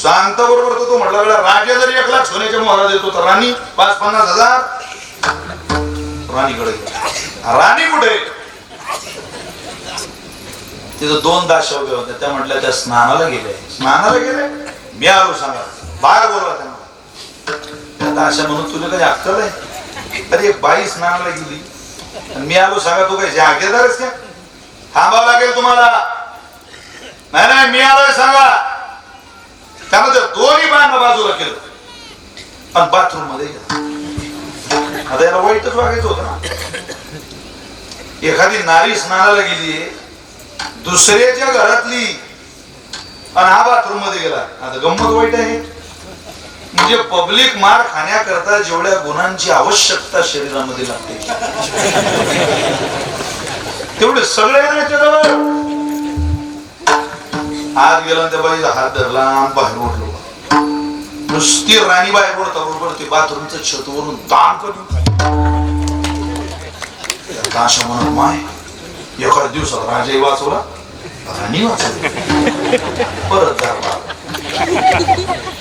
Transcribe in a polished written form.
सांगता बरोबर तो म्हटला वेळा राजा जरी 1 लाख सोन्याच्या मोहरा देतो तर राणी 5-50 हजार राणीकडे राणी कुठे तिथं 2 दाशा उभे होत्या त्या म्हटल्या त्या स्नानाला गेले मी आलो सांगा बाहेर बोलवा त्यांना दाशा म्हणून तुला कधी अक्कल आहे अरे बाई स्नानाला गेली मी आलो सांगा तू काही जागेदारच का थांबावं लागेल तुम्हाला नाही मी आलोय सांगा त्यामध्ये दोन्ही बांधा बाजूला केलं पण बाथरूम मध्ये गेला आता याला वाईटच वागायचं होतं ना एखादी नारी स्नानाला गेली दुसऱ्याच्या घरातली आणि हा बाथरूम मध्ये गेला आता गंमत वाईट आहे म्हणजे पब्लिक मार खाण्याकरता जेवढ्या गुणांची आवश्यकता शरीरामध्ये लागते तेवढे सगळे हात गेला त्या बाईचा हात धरला बाहेर ओढलो नुसती राणी बाहेर ओढता बरोबर ते बाथरूमचं छतवरून दान करून अशा म्हणत माय एखाद्या दिवसात राजाही वाचवला राणी वाचवली परत